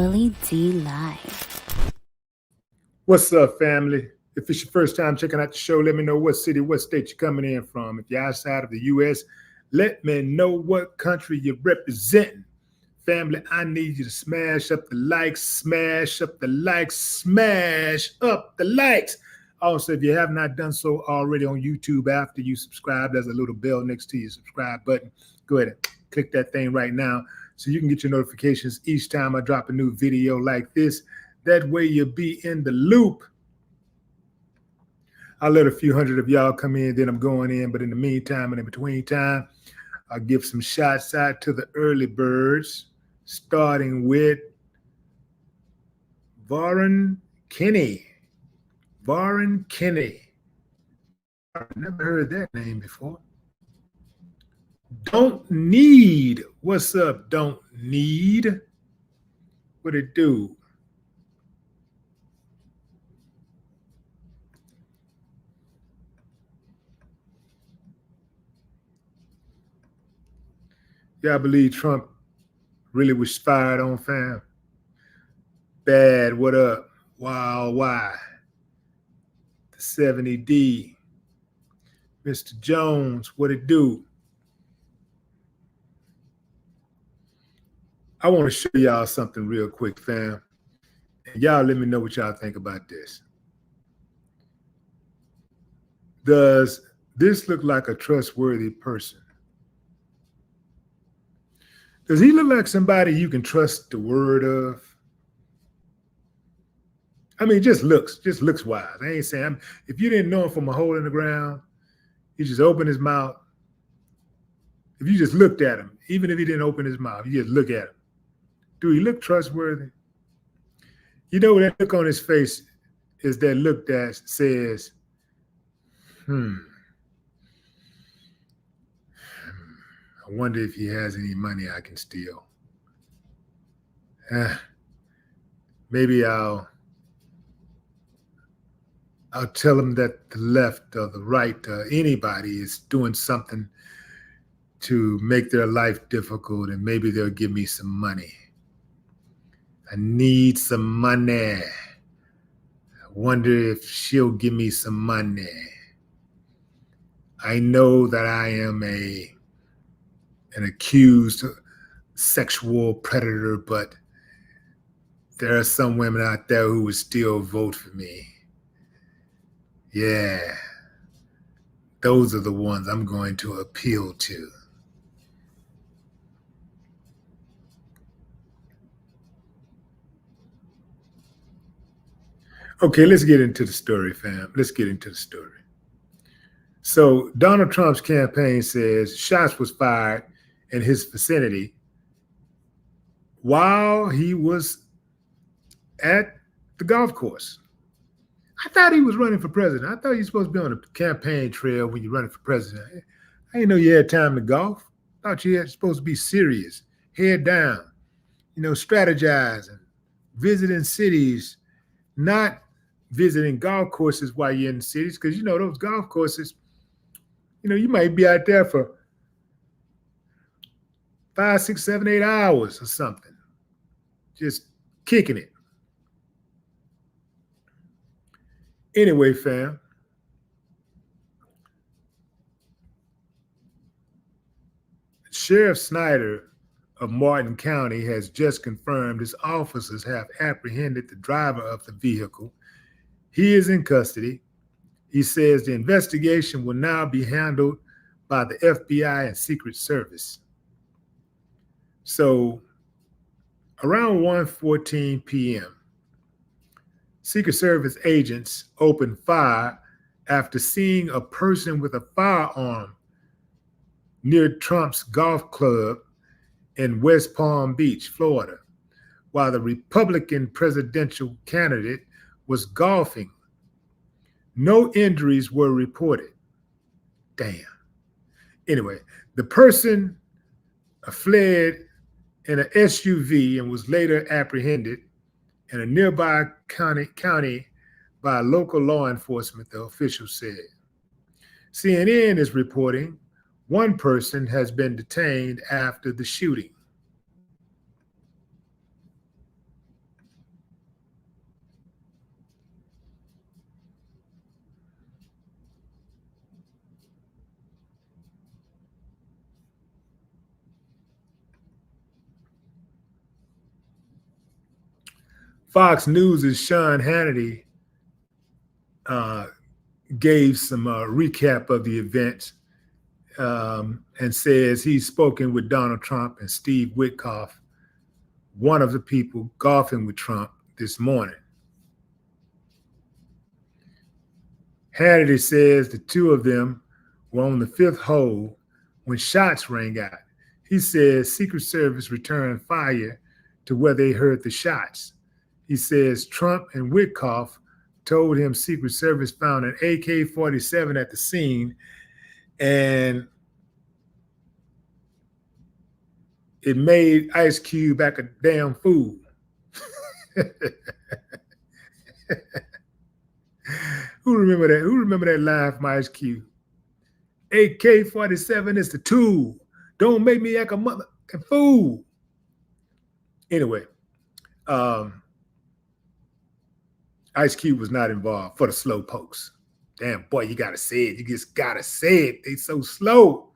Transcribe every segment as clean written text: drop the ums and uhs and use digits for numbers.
Willie D Live. What's up, family? If it's your first time checking out the show, let me know what city, what state you're coming in from. If you're outside of the U.S., let me know what country you're representing. Family, I need you to smash up the likes, smash up the likes, smash up the likes. Also, if you have not done so already on YouTube after you subscribe, there's a little bell next to your subscribe button. Go ahead and click that thing right now so you can get your notifications each time I drop a new video like this. That way you'll be in the loop. I'll let a few hundred of y'all come in, then I'm going in. But in the meantime and in between time, I'll give some shots out to the early birds, starting with Varun Kinney. Varun Kinney. I've never heard that name before. Don't Need. What's up, Don't Need? What it do? Y'all believe Trump really was fired on, fam? Bad, what up? Wow, why? The 70D. Mr. Jones, what it do? I want to show y'all something real quick, fam. And y'all let me know what y'all think about this. Does this look like a trustworthy person? Does he look like somebody you can trust the word of? I mean, just looks wise. I ain't saying, if you didn't know him from a hole in the ground, he just opened his mouth. If you just looked at him, even if he didn't open his mouth, you just look at him. Do he look trustworthy? You know, that look on his face is that look that says, I wonder if he has any money I can steal. Maybe I'll tell him that the left or the right, anybody is doing something to make their life difficult, and maybe they'll give me some money. I need some money. I wonder if she'll give me some money. I know that I am an accused sexual predator, but there are some women out there who would still vote for me. Yeah, those are the ones I'm going to appeal to. Okay, let's get into the story, fam. Let's get into the story. So Donald Trump's campaign says shots was fired in his vicinity while he was at the golf course. I thought he was running for president. I thought you were supposed to be on a campaign trail when you're running for president. I didn't know you had time to golf. I thought you were supposed to be serious, head down, strategizing, visiting cities, not visiting golf courses while you're in the cities, because, those golf courses, you might be out there for 5, 6, 7, 8 hours or something, just kicking it. Anyway, fam, Sheriff Snyder of Martin County has just confirmed his officers have apprehended the driver of the vehicle. He is in custody. He says the investigation will now be handled by the FBI and Secret Service. So around 1:14 p.m., Secret Service agents opened fire after seeing a person with a firearm near Trump's golf club in West Palm Beach, Florida, while the Republican presidential candidate was golfing. No injuries were reported. Damn. Anyway, the person fled in an SUV and was later apprehended in a nearby county by local law enforcement, the official said. CNN is reporting one person has been detained after the shooting. Fox News' Sean Hannity gave some recap of the event and says he's spoken with Donald Trump and Steve Witkoff, one of the people golfing with Trump this morning. Hannity says the two of them were on the fifth hole when shots rang out. He says Secret Service returned fire to where they heard the shots. He says Trump and Witkoff told him Secret Service found an AK-47 at the scene, and it made Ice Cube act a damn fool. Who remember that? Who remember that line from Ice Cube? AK-47 is the tool. Don't make me act a motherfucking fool. Anyway, Ice Cube was not involved for the slow pokes. Damn, boy, you gotta say it. You just gotta say it. They so slow.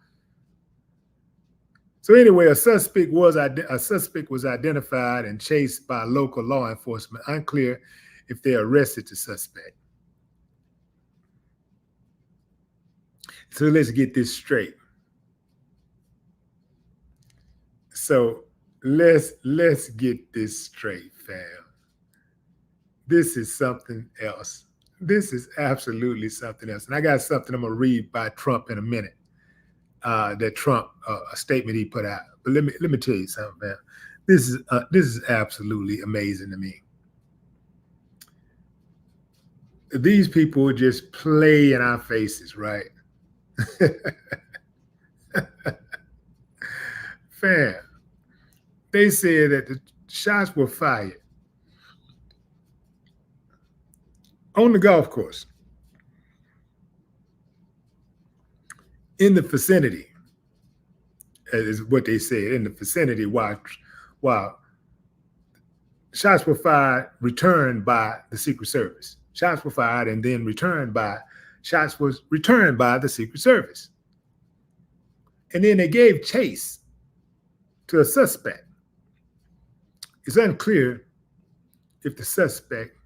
So anyway, a suspect was identified and chased by local law enforcement. Unclear if they arrested the suspect. So let's get this straight. So let's get this straight, fam. This is something else. This is absolutely something else. And I got something I'm gonna read by Trump in a minute. That Trump, a statement he put out. But let me tell you something, man. This is absolutely amazing to me. These people just play in our faces, right? Fam, they said that the shots were fired on the golf course in the vicinity, is what they said, in the vicinity, while shots were fired, returned by the Secret Service. Shots were fired and then shots was returned by the Secret Service. And then they gave chase to a suspect. It's unclear if the suspect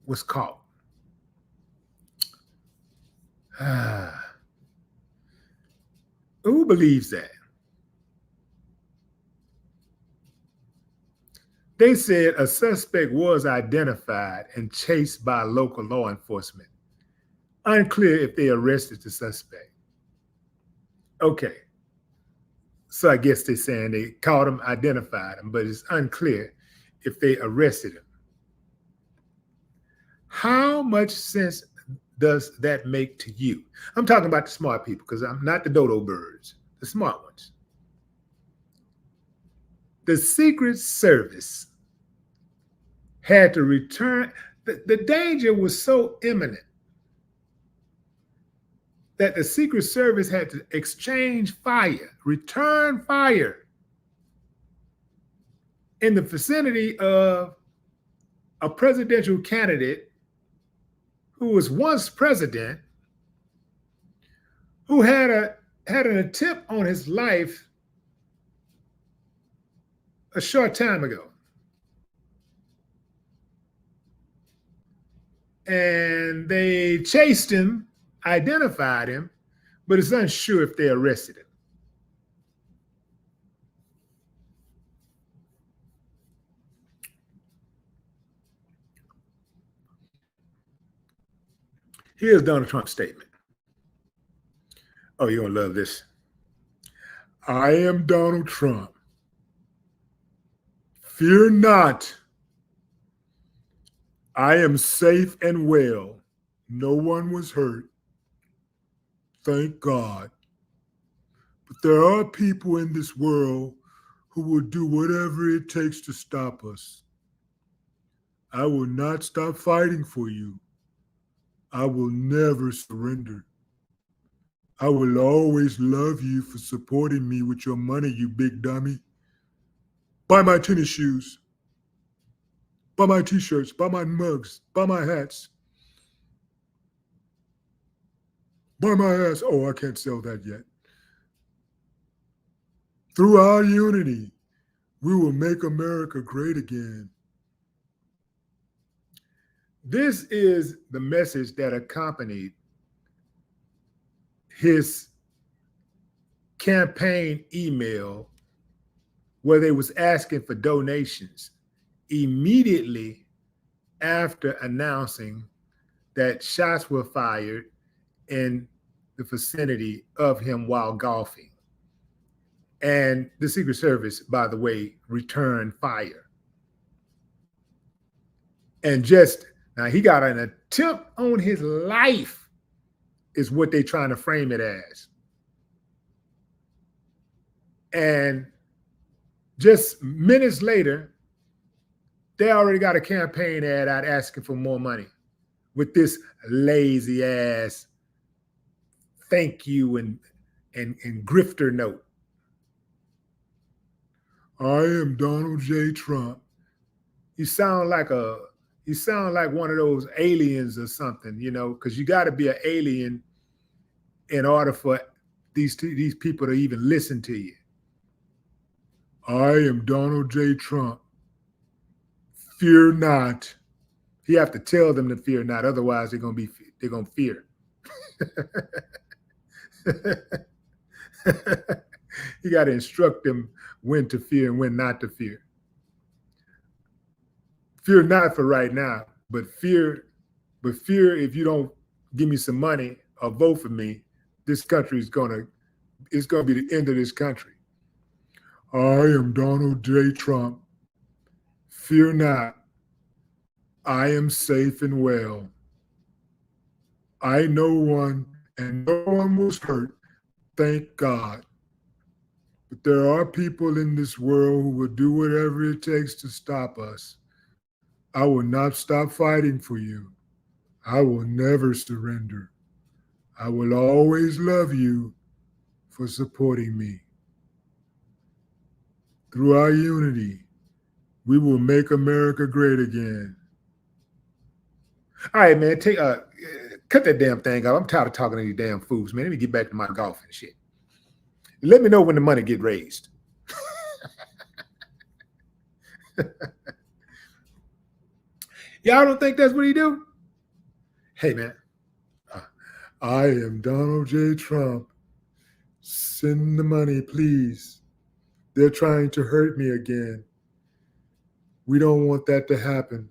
was caught. Who believes that? They said a suspect was identified and chased by local law enforcement. Unclear if they arrested the suspect. Okay. So I guess they're saying they caught him, identified him, but it's unclear if they arrested him. How much sense does that make to you? I'm talking about the smart people, because I'm not the dodo birds, the smart ones. The Secret Service had to return. The danger was so imminent that the Secret Service had to exchange fire, return fire in the vicinity of a presidential candidate who was once president, who had an attempt on his life a short time ago. And they chased him, identified him, but it's unsure if they arrested him. Here's Donald Trump's statement. Oh, you're gonna love this. I am Donald Trump. Fear not. I am safe and well. No one was hurt. Thank God. But there are people in this world who will do whatever it takes to stop us. I will not stop fighting for you. I will never surrender. I will always love you for supporting me with your money, you big dummy. Buy my tennis shoes. Buy my t-shirts. Buy my mugs. Buy my hats. Buy my ass. Oh, I can't sell that yet. Through our unity, We will make America great again. This is the message that accompanied his campaign email where they was asking for donations immediately after announcing that shots were fired in the vicinity of him while golfing. And the Secret Service, by the way, returned fire. And just now, he got an attempt on his life, is what they're trying to frame it as. And just minutes later, they already got a campaign ad out asking for more money with this lazy ass thank you and grifter note. I am Donald J. Trump. You sound like one of those aliens or something, you know, because you got to be an alien in order for these people to even listen to you. I am Donald J. Trump. Fear not. You have to tell them to fear not, otherwise they're gonna fear. You got to instruct them when to fear and when not to fear. Fear not for right now, but fear if you don't give me some money or vote for me, this country it's gonna be the end of this country. I am Donald J. Trump. Fear not. I am safe and well. I know one and no one was hurt. Thank God. But there are people in this world who will do whatever it takes to stop us. I will not stop fighting for you. I will never surrender. I will always love you for supporting me. Through our unity, we will make America great again. All right, man, cut that damn thing out. I'm tired of talking to these damn fools, man. Let me get back to my golf and shit. Let me know when the money get raised. Y'all don't think that's what he do? Hey, man, I am Donald J. Trump. Send the money, please. They're trying to hurt me again. We don't want that to happen.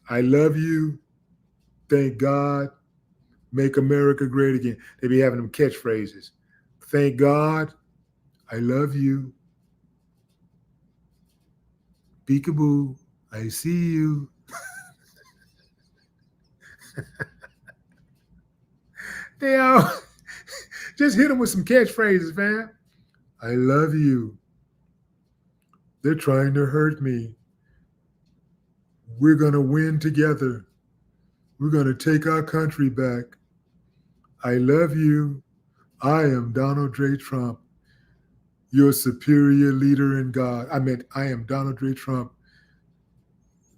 I love you. Thank God. Make America great again. They be having them catchphrases. Thank God. I love you. Peekaboo. I see you. They all just hit them with some catchphrases, man. I love you. They're trying to hurt me. We're going to win together. We're going to take our country back. I love you. I am Donald J. Trump, your superior leader in God. I am Donald J. Trump,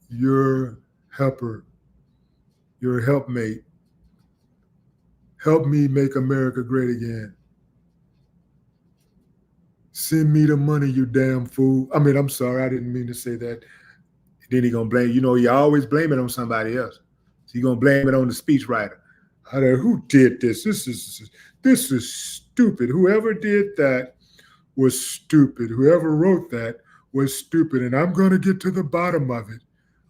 your helper, your helpmate. Help me make America great again. Send me the money, you damn fool. I'm sorry, I didn't mean to say that. Then he gonna blame, you always blame it on somebody else. So you're gonna blame it on the speechwriter. Who did this? This is stupid. Whoever did that was stupid. Whoever wrote that was stupid. And I'm gonna get to the bottom of it.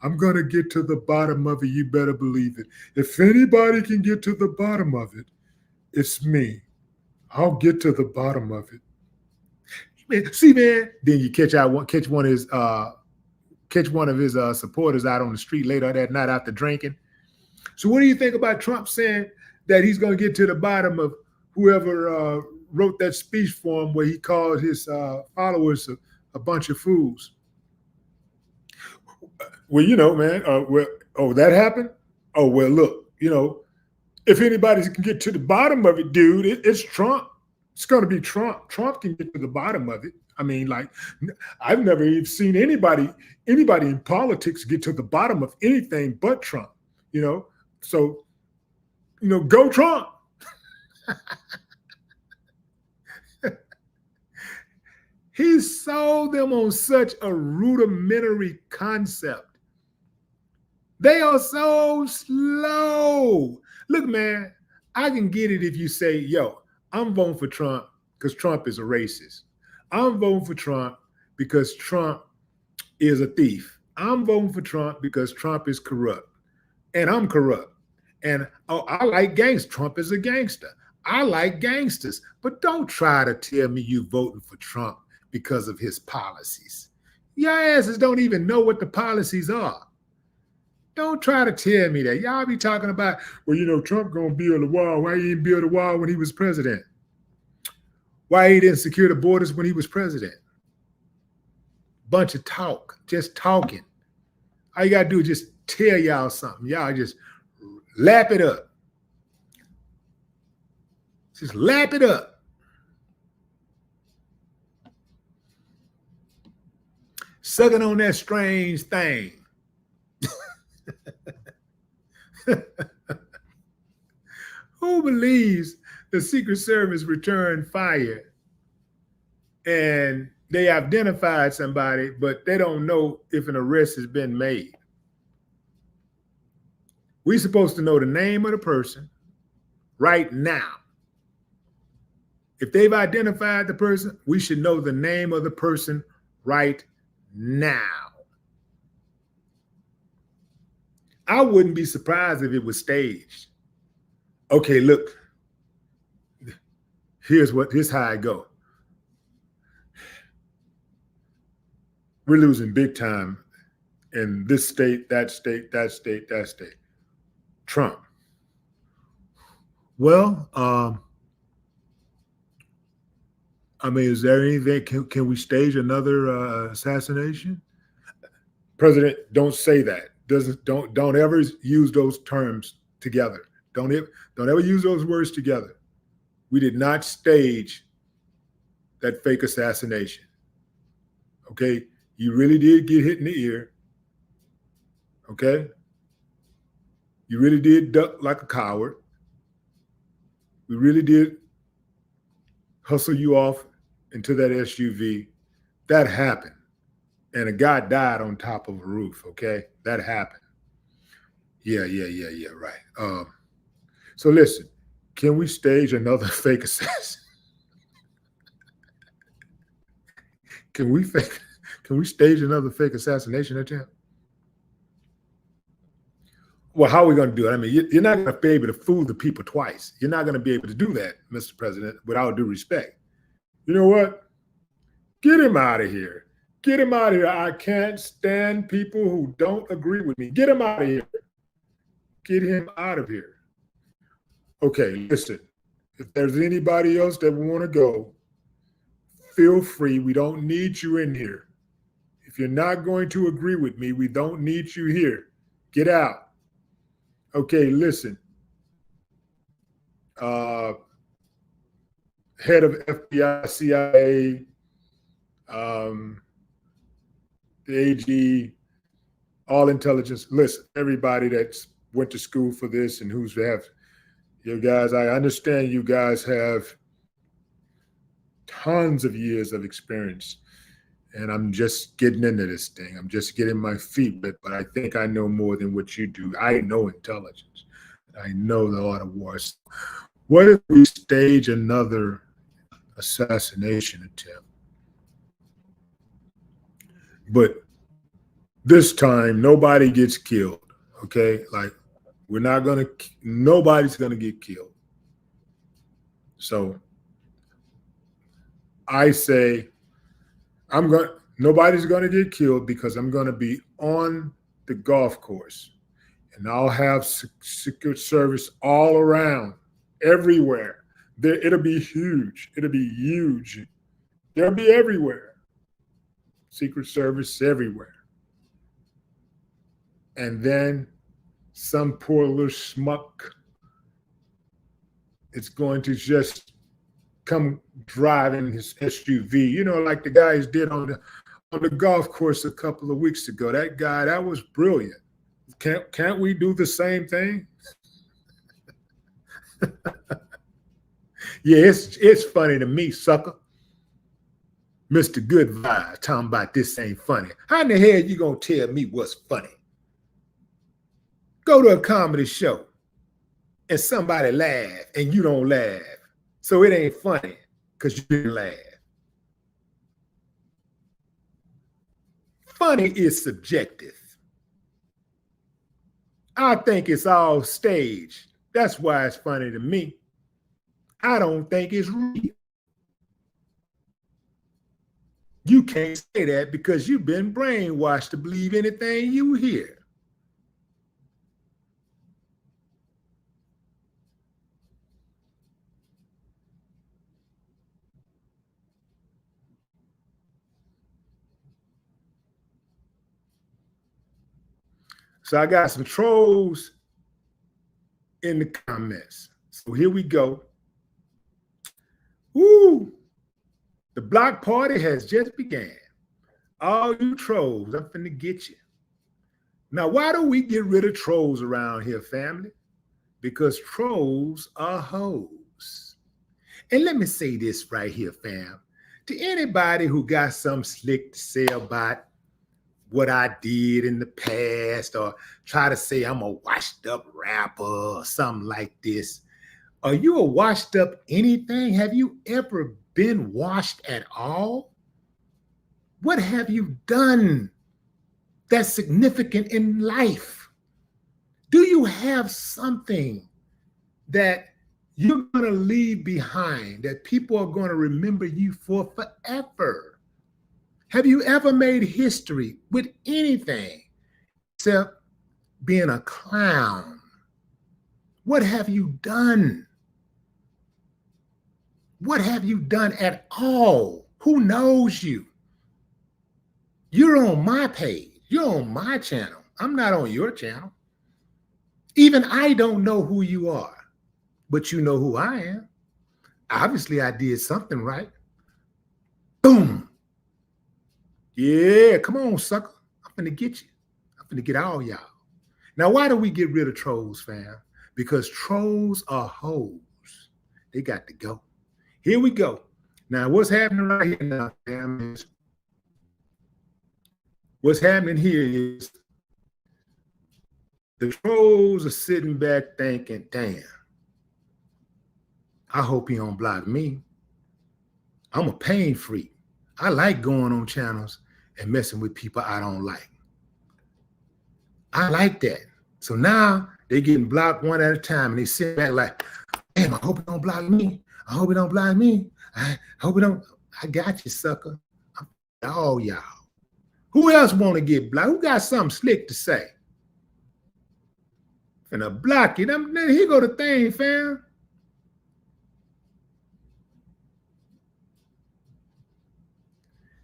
I'm gonna get to the bottom of it. You better believe it. If anybody can get to the bottom of it, it's me. I'll get to the bottom of it. See, man. Then you catch one of his supporters out on the street later that night after drinking. So what do you think about Trump saying that he's going to get to the bottom of whoever wrote that speech for him where he called his followers a bunch of fools? Well, man, that happened? Oh, well, look, if anybody can get to the bottom of it, dude, it's Trump. It's going to be Trump. Trump can get to the bottom of it. I've never even seen anybody in politics get to the bottom of anything but Trump, So, go Trump. He sold them on such a rudimentary concept. They are so slow. Look, man, I can get it if you say, yo, I'm voting for Trump because Trump is a racist. I'm voting for Trump because Trump is a thief. I'm voting for Trump because Trump is corrupt. And I'm corrupt. And oh, I like gangsters. Trump is a gangster. I like gangsters. But don't try to tell me you voting for Trump because of his policies. Your asses don't even know what the policies are. Don't try to tell me that. Y'all be talking about, well, you know, Trump gonna build a wall. Why he didn't build a wall when he was president? Why he didn't secure the borders when he was president? Bunch of talk, just talking. All you gotta do is just tell y'all something. Y'all just lap it up. Just lap it up. Sucking on that strange thing. Who believes the Secret Service returned fire and they identified somebody, but they don't know if an arrest has been made? We're supposed to know the name of the person right now. If they've identified the person, we should know the name of the person right now. I wouldn't be surprised if it was staged. Okay, look, here's how I go. We're losing big time in this state, that state, that state, that state. Trump. Well, I mean, is there anything? Can we stage another assassination? President, don't say that. Don't ever use those terms together. Don't ever use those words together. We did not stage that fake assassination. Okay, you really did get hit in the ear. Okay, you really did duck like a coward. We really did hustle you off into that SUV. That happened. And a guy died on top of a roof, okay? That happened. Yeah, right. So listen, can we stage another fake assassin? Can we stage another fake assassination attempt? Well, how are we going to do it? I mean, you're not going to be able to fool the people twice. You're not going to be able to do that, Mr. President, with all due respect. You know what? Get him out of here. Get him out of here. I can't stand people who don't agree with me. Get him out of here. Get him out of here. Okay, listen. If there's anybody else that want to go, feel free. We don't need you in here. If you're not going to agree with me, we don't need you here. Get out. Okay, listen. Head of FBI, CIA, the AG, all intelligence. Listen, everybody that's went to school for this and who's have you guys, I understand you guys have tons of years of experience, and I'm just getting into this thing. I'm just getting my feet wet, but I think I know more than what you do. I know intelligence. I know the art of war. So what if we stage another assassination attempt? But this time, nobody gets killed, okay? Like, nobody's gonna get killed. So I say, nobody's gonna get killed because I'm gonna be on the golf course and I'll have Secret Service all around, everywhere. It'll be huge. It'll be huge. They'll be everywhere. Secret Service everywhere. And then some poor little schmuck is going to just come driving his SUV, you know, like the guys did on the golf course a couple of weeks ago. That guy, that was brilliant. Can't we do the same thing? Yeah, it's funny to me, sucker. Mr. Good Vibes talking about this ain't funny. How in the hell you gonna tell me what's funny? Go to a comedy show and somebody laugh and you don't laugh. So it ain't funny because you didn't laugh. Funny is subjective. I think it's all staged. That's why it's funny to me. I don't think it's real. You can't say that because you've been brainwashed to believe anything you hear. So I got some trolls in the comments. So here we go. Woo! The block party has just begun. All you trolls, I'm finna get you. Now, why do we get rid of trolls around here, family? Because trolls are hoes. And let me say this right here, fam. To anybody who got some slick to say about what I did in the past or try to say I'm a washed up rapper or something like this, are you a washed up anything? Have you ever been washed at all? What have you done that's significant in life? Do you have something that you're going to leave behind that people are going to remember you for forever? Have you ever made history with anything except being a clown? What have you done? What have you done at all? Who knows you? You're on my page. You're on my channel. I'm not on your channel. Even I don't know who you are, but you know who I am. Obviously, I did something right. Boom. Yeah, come on, sucker. I'm finna get you. I'm finna get all y'all. Now, why do we get rid of trolls, fam? Because trolls are hoes. They got to go. Here we go. Now, what's happening right here now, fam, is what's happening here is the trolls are sitting back thinking, damn, I hope he don't block me. I'm a pain freak. I like going on channels and messing with people I don't like. I like that. So now they're getting blocked one at a time and they sit back like, damn, I hope he don't block me. I hope he don't block me. I hope he don't. I got you, sucker. All y'all. Who else want to get blocked? Who got something slick to say? Finna block you. Here go the thing, fam.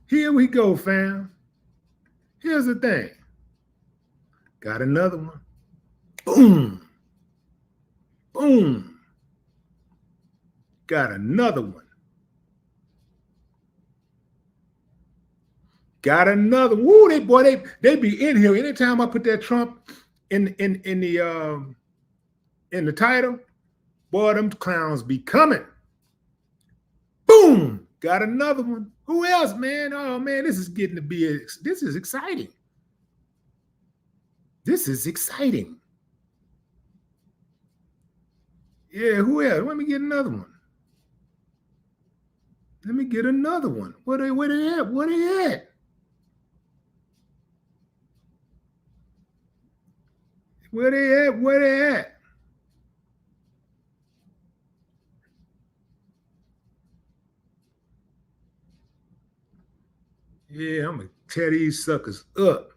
Here we go, fam. Here's the thing. Got another one. Boom. Boom. Got another one. Got another. Woo, they be in here. Anytime I put that Trump in the title, boy, them clowns be coming. Boom. Got another one. Who else, man? Oh man, this is getting to be this is exciting. This is exciting. Yeah, who else? Let me get another one. Let me get another one. Where they at? Where they at? Where they at? Where they at? Yeah, I'm gonna tear these suckers up.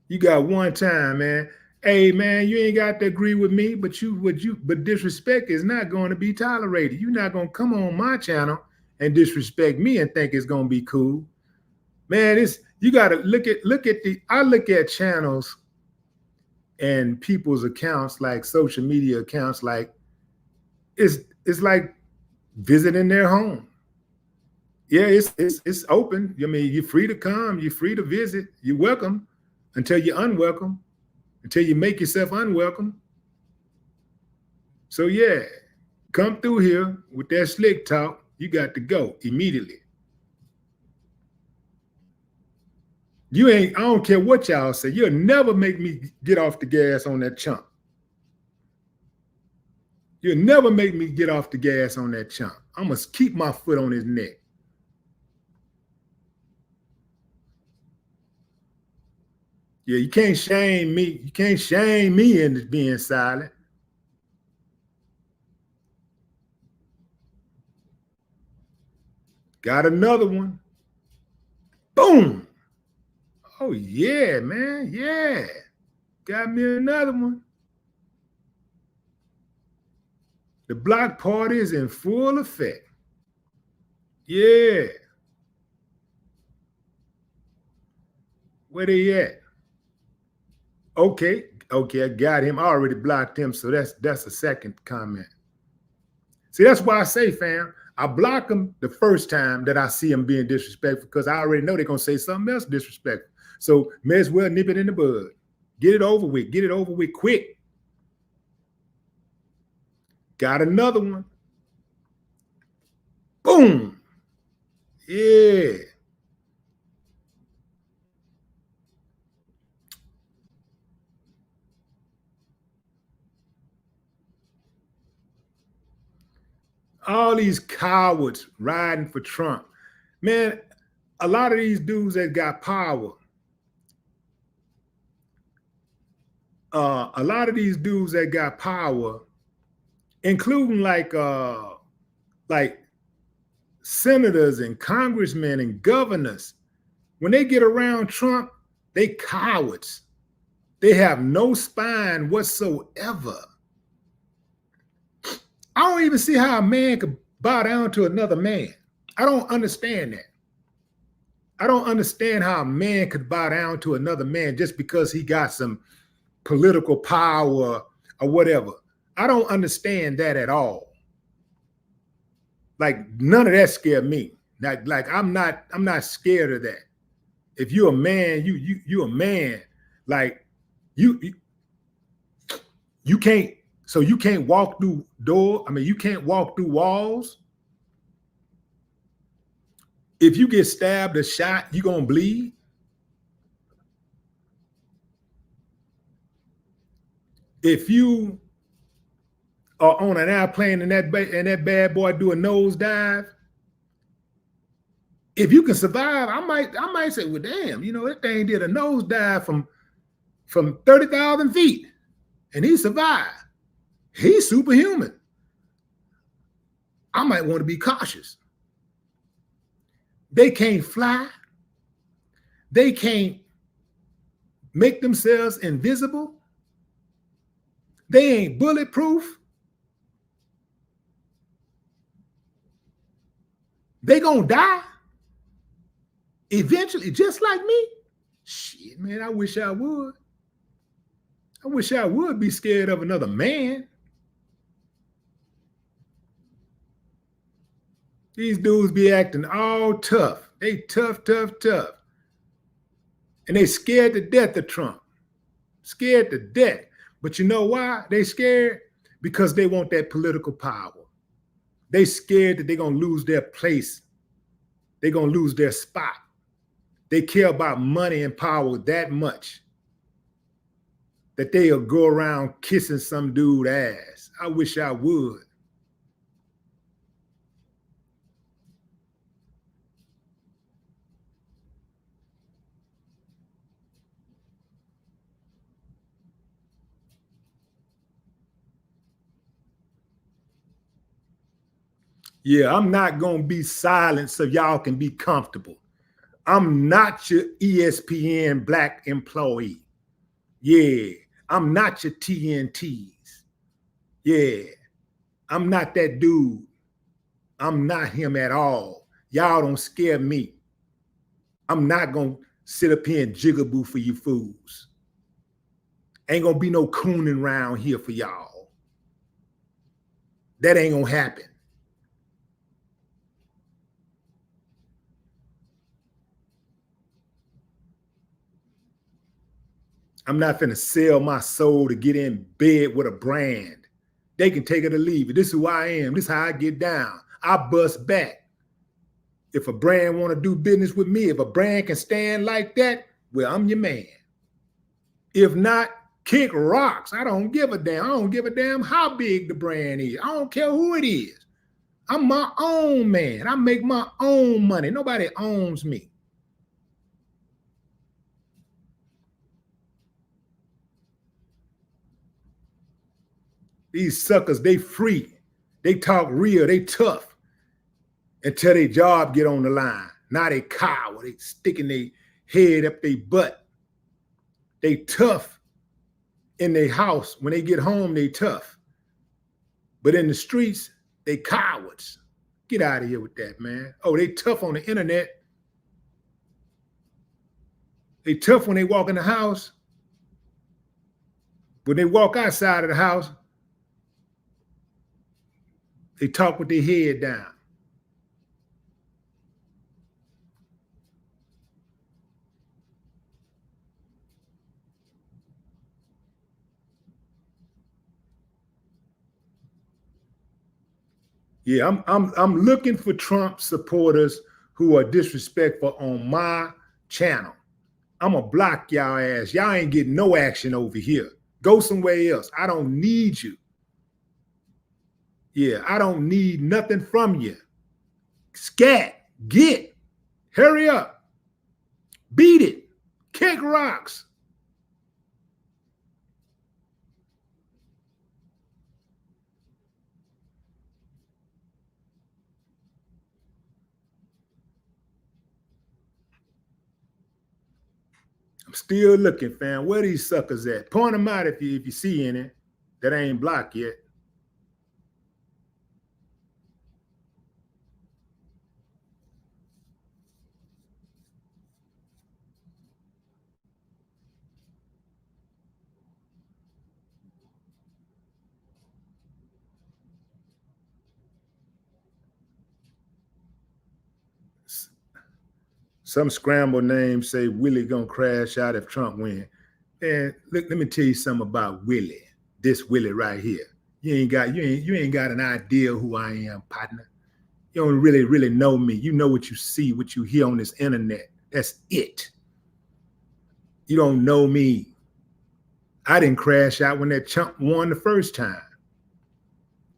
You got one time, man. Hey, man, you ain't got to agree with me, but disrespect is not going to be tolerated. You're not gonna come on my channel and disrespect me and think it's gonna be cool, man. You got to look at channels and people's accounts, like social media accounts, like it's like visiting their home. Yeah, it's open. I mean, you're free to come, you're free to visit, you're welcome until you're unwelcome, until you make yourself unwelcome. So yeah, come through here with that slick talk. You got to go immediately. You ain't, I don't care what y'all say. You'll never make me get off the gas on that chump. You'll never make me get off the gas on that chump. I'm going to keep my foot on his neck. Yeah, you can't shame me. You can't shame me into being silent. Got another one. Boom. Oh, yeah, man. Yeah. Got me another one. The block party is in full effect. Yeah. Where they at? Okay. Okay, I got him. I already blocked him, so that's a second comment. See, that's why I say, fam, I block them the first time that I see them being disrespectful because I already know they're going to say something else disrespectful. So may as well nip it in the bud. Get it over with. Get it over with quick. Got another one. Boom. Yeah. All these cowards riding for Trump. Man, a lot of these dudes that got power, including like senators and congressmen and governors, when they get around Trump, they cowards. They have no spine whatsoever. I don't even see how a man could bow down to another man. I don't understand that. I don't understand how a man could bow down to another man just because he got some political power or whatever. I don't understand that at all. Like none of that scared me. Like I'm not scared of that. If you're a man, you a man. Like you can't. So you can't walk through doors. I mean, you can't walk through walls. If you get stabbed or shot, you're gonna bleed. If you are on an airplane and that bad boy do a nosedive, if you can survive, I might say, well, damn, that thing did a nosedive from 30,000 feet, and he survived. He's superhuman. I might want to be cautious. They can't fly. They can't make themselves invisible. They ain't bulletproof. They gonna die eventually, just like me. Shit, man, I wish I would. I wish I would be scared of another man. These dudes be acting all tough. They tough. And they scared to death of Trump. Scared to death. But you know why they scared? Because they want that political power. They scared that they're going to lose their place. They're going to lose their spot. They care about money and power that much that they'll go around kissing some dude's ass. I wish I would. Yeah, I'm not going to be silent so y'all can be comfortable. I'm not your ESPN black employee. Yeah, I'm not your TNTs. Yeah, I'm not that dude. I'm not him at all. Y'all don't scare me. I'm not going to sit up here and jigaboo for you fools. Ain't going to be no cooning around here for y'all. That ain't going to happen. I'm not finna sell my soul to get in bed with a brand. They can take it or leave it. This is who I am. This is how I get down. I bust back. If a brand want to do business with me, if a brand can stand like that, well, I'm your man. If not, kick rocks. I don't give a damn. I don't give a damn how big the brand is. I don't care who it is. I'm my own man. I make my own money. Nobody owns me. These suckers, they free. They talk real. They tough until their job get on the line. Now they coward. They sticking their head up their butt. They tough in their house. When they get home, they tough. But in the streets, they cowards. Get out of here with that, man. Oh, they tough on the internet. They tough when they walk in the house. When they walk outside of the house, they talk with their head down. Yeah, I'm looking for Trump supporters who are disrespectful on my channel. I'm gonna block y'all ass. Y'all ain't getting no action over here. Go somewhere else. I don't need you. Yeah, I don't need nothing from you. Scat, get, hurry up, beat it, kick rocks. I'm still looking, fam. Where these suckers at? Point them out if you see any that ain't blocked yet. Some scrambled names say Willie gonna crash out if Trump win. And look, let me tell you something about Willie. This Willie right here. You ain't got an idea who I am, partner. You don't really know me. You know what you see, what you hear on this internet. That's it. You don't know me. I didn't crash out when that chump won the first time.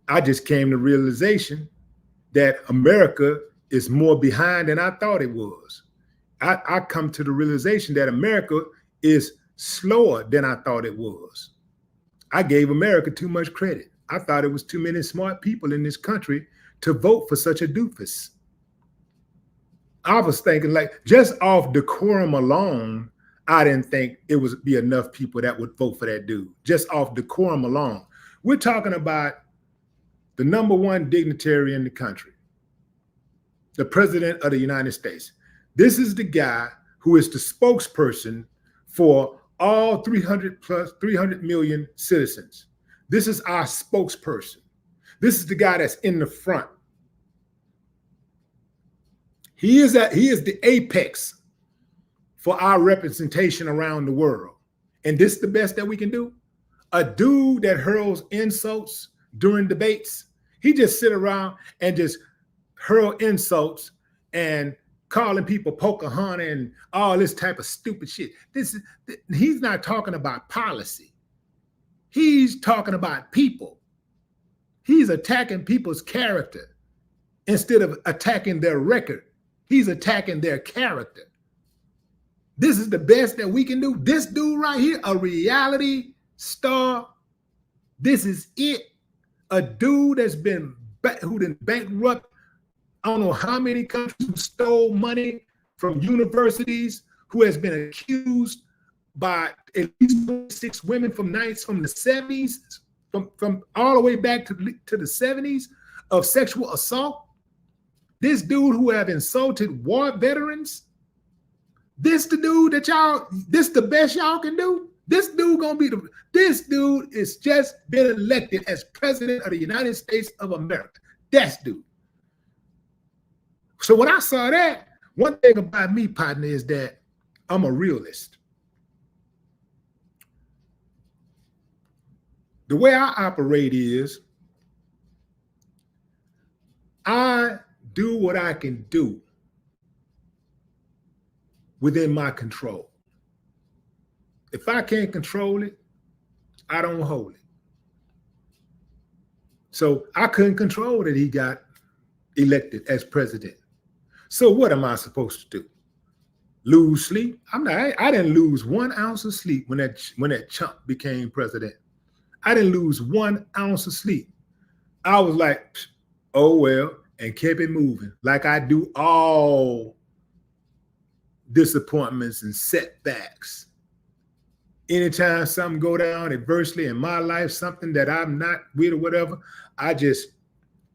I just came to realization that America is more behind than I thought it was. I come to the realization that America is slower than I thought it was. I gave America too much credit. I thought it was too many smart people in this country to vote for such a doofus. I was thinking, like, just off decorum alone, I didn't think it would be enough people that would vote for that dude. Just off decorum alone. We're talking about the #1 dignitary in the country, the president of the United States. This is the guy who is the spokesperson for all 300 million citizens. This is our spokesperson. This is the guy that's in the front. He is the apex for our representation around the world. And this is the best that we can do. A dude that hurls insults during debates, he just sit around and just hurl insults and calling people Pocahontas and all this type of stupid shit. He's not talking about policy. He's talking about people. He's attacking people's character instead of attacking their record. He's attacking their character. This is the best that we can do. This dude right here, a reality star. This is it. A dude that's who done bankrupt I don't know how many countries, who stole money from universities, who has been accused by at least 26 women from the 70s, from all the way back to the 70s of sexual assault. This dude who have insulted war veterans. This the dude that this the best y'all can do? This dude this dude is just been elected as president of the United States of America. That's dude. So when I saw that, one thing about me, partner, is that I'm a realist. The way I operate is I do what I can do within my control. If I can't control it, I don't hold it. So I couldn't control that he got elected as president. So what am I supposed to do? Lose sleep? I'm not. I didn't lose 1 ounce of sleep when that chump became president. I didn't lose 1 ounce of sleep. I was like, oh well, and kept it moving, like I do all disappointments and setbacks. Anytime something go down adversely in my life, something that I'm not with or whatever, I just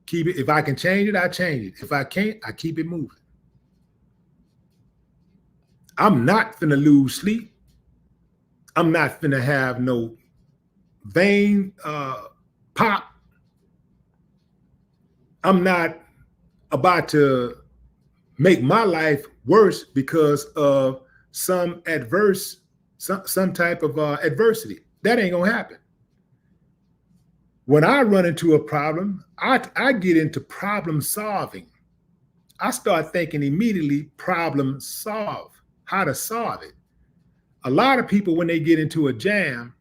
keep it. If I can change it, I change it. If I can't, I keep it moving. I'm not finna lose sleep. I'm not finna have no vein pop. I'm not about to make my life worse because of some type of adversity. That ain't gonna happen. When I run into a problem, I get into problem solving. I start thinking immediately problem solve, how to solve it. A lot of people, when they get into a jam,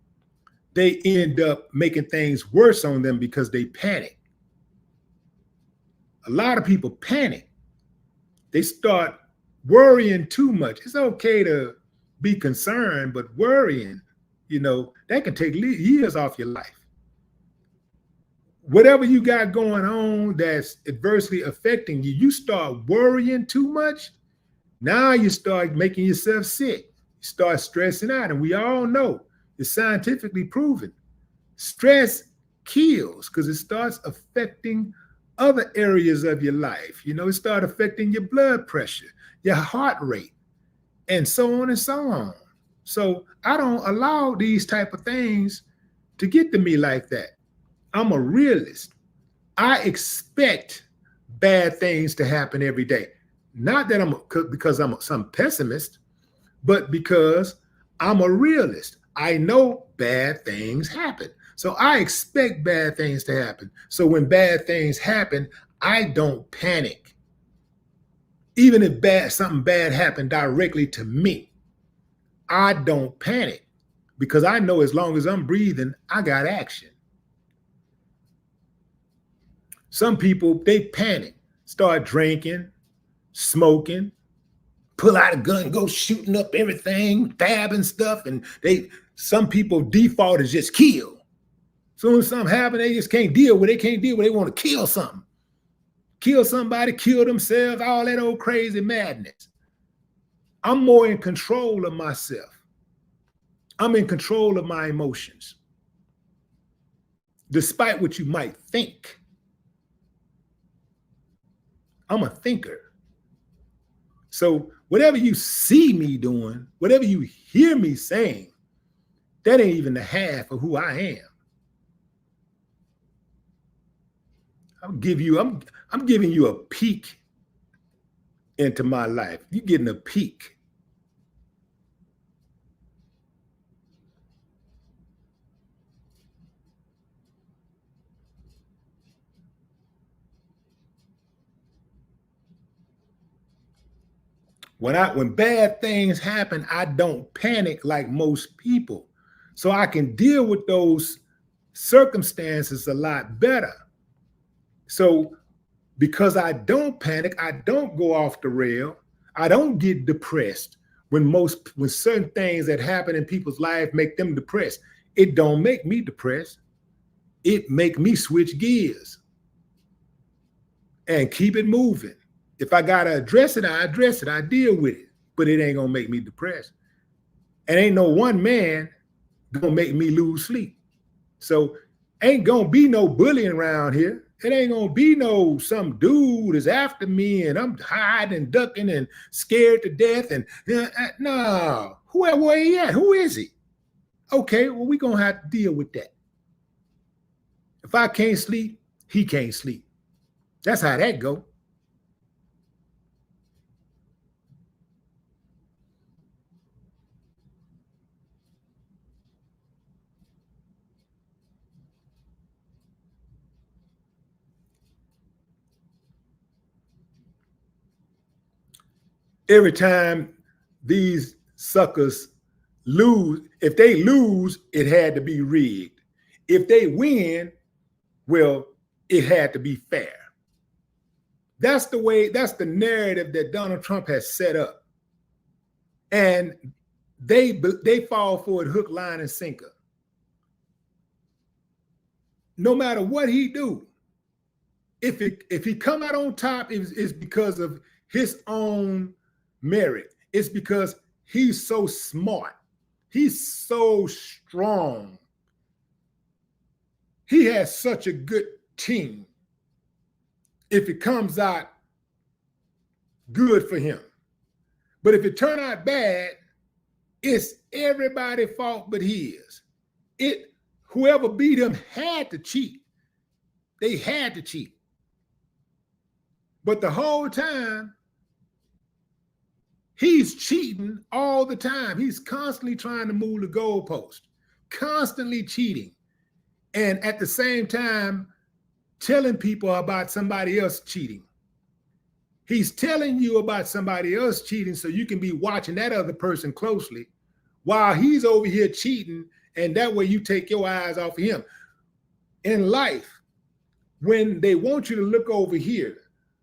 they end up making things worse on them because they panic. A lot of people panic. They start worrying too much. It's okay to be concerned, but worrying, that can take years off your life. Whatever you got going on that's adversely affecting you, you start worrying too much. Now you start making yourself sick. You start stressing out. And we all know it's scientifically proven. Stress kills because it starts affecting other areas of your life. It starts affecting your blood pressure, your heart rate, and so on and so on. So I don't allow these type of things to get to me like that. I'm a realist. I expect bad things to happen every day. Not that because I'm some pessimist, but because I'm a realist. I know bad things happen. So I expect bad things to happen. So when bad things happen, I don't panic. Even if something bad happened directly to me, I don't panic because I know as long as I'm breathing, I got action. Some people, they panic, start drinking, smoking, pull out a gun, go shooting up everything, stabbing stuff. And some people default is just kill. Soon as something happens, they just can't deal with it. They can't deal with it. They want to kill something. Kill somebody, kill themselves, all that old crazy madness. I'm more in control of myself. I'm in control of my emotions. Despite what you might think. I'm a thinker. So whatever you see me doing, whatever you hear me saying, that ain't even the half of who I am. I'm giving you a peek into my life. You're getting a peek. When bad things happen, I don't panic like most people. So I can deal with those circumstances a lot better. So because I don't panic, I don't go off the rail, I don't get depressed when certain things that happen in people's life make them depressed. It don't make me depressed. It make me switch gears and keep it moving. If I gotta address it, I address it, I deal with it, but it ain't gonna make me depressed. And ain't no one man gonna make me lose sleep. So ain't gonna be no bullying around here. It ain't gonna be some dude is after me and I'm hiding and ducking and scared to death. And no, where he at? Who is he? Okay, well, we gonna have to deal with that. If I can't sleep, he can't sleep. That's how that go. Every time these suckers lose. If they lose, it had to be rigged. If they win, well, it had to be fair. That's the way, that's the narrative that Donald Trump has set up. And they fall for it hook, line, and sinker. No matter what he do, if he come out on top, it's because of his own merit. It's because he's so smart. He's so strong. He has such a good team. If it comes out good for him. But if it turn out bad, it's everybody's fault but his. Whoever beat him had to cheat. They had to cheat. But the whole time, he's cheating all the time. He's constantly trying to move the goalpost, constantly cheating. And at the same time, telling people about somebody else cheating. He's telling you about somebody else cheating so you can be watching that other person closely while he's over here cheating, and that way you take your eyes off of him. In life, when they want you to look over here,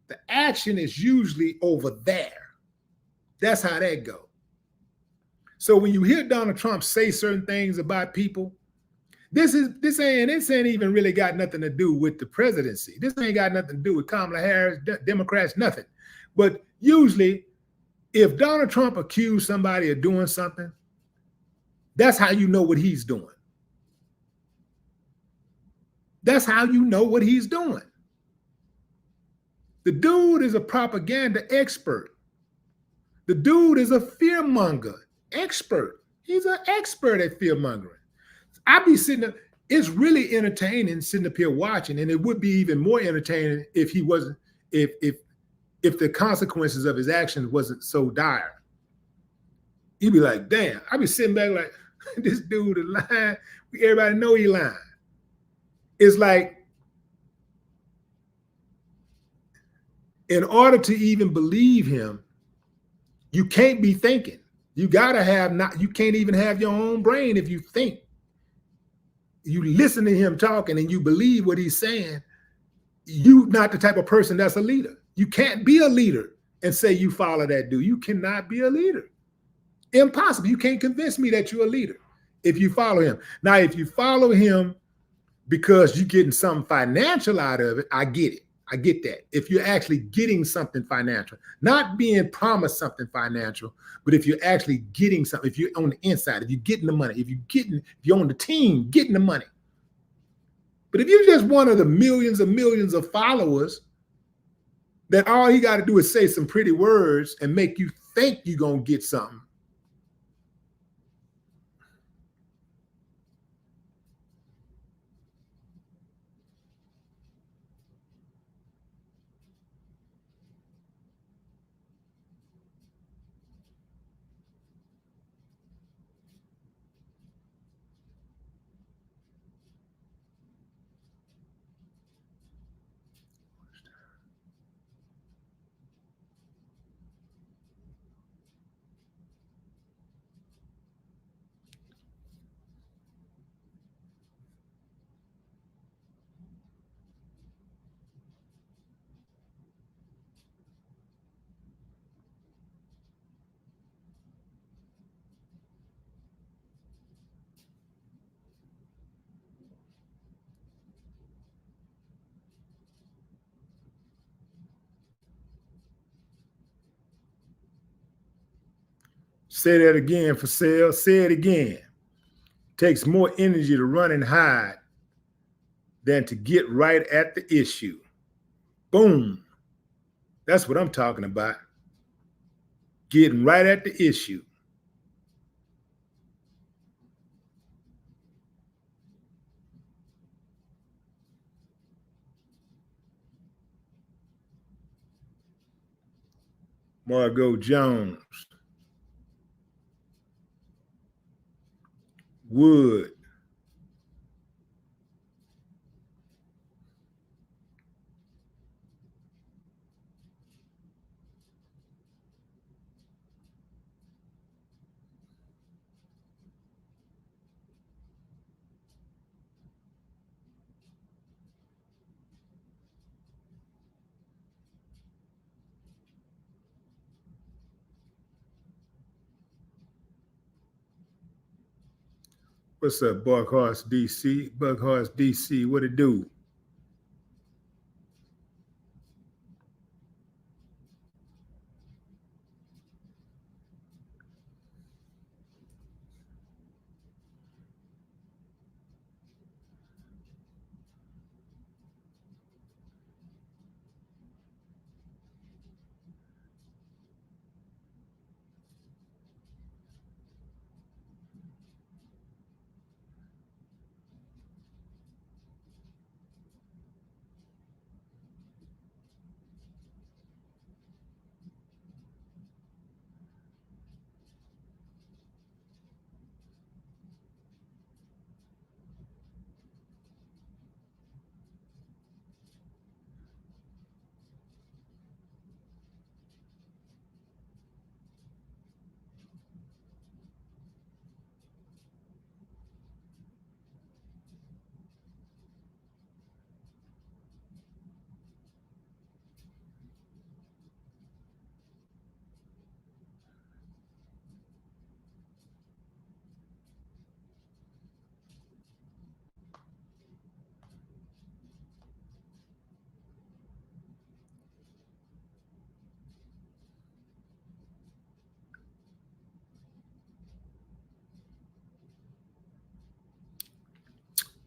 the action is usually over there. That's how that goes. So when you hear Donald Trump say certain things about people, this ain't even really got nothing to do with the presidency. This ain't got nothing to do with Kamala Harris, Democrats, nothing. But usually, if Donald Trump accused somebody of doing something, that's how you know what he's doing. That's how you know what he's doing. The dude is a propaganda expert. The dude is a fearmonger expert. He's an expert at fearmongering. I be sitting there, it's really entertaining sitting up here watching, and it would be even more entertaining if he wasn't, if the consequences of his actions wasn't so dire. You'd be like, damn, I'd be sitting back like, this dude is lying. Everybody know he lying. It's like, in order to even believe him, you can't be thinking. You gotta have you can't even have your own brain if you think. You listen to him talking and you believe what he's saying, you not the type of person that's a leader. You can't be a leader and say you follow that dude. You cannot be a leader. Impossible. You can't convince me that you're a leader if you follow him. Now, if you follow him because you're getting something financial out of it, I get it. I get that. If you're actually getting something financial, not being promised something financial, but if you're actually getting something, if you're on the inside, if you're getting the money, if you're on the team, getting the money. But if you're just one of the millions of followers, that all he got to do is say some pretty words and make you think you're going to get something. Say that again for sale. Say it again. Takes more energy to run and hide than to get right at the issue. Boom. That's what I'm talking about. Getting right at the issue. Margot Jones. Wood. What's up, Buckhorse DC? Buckhorse DC, what it do?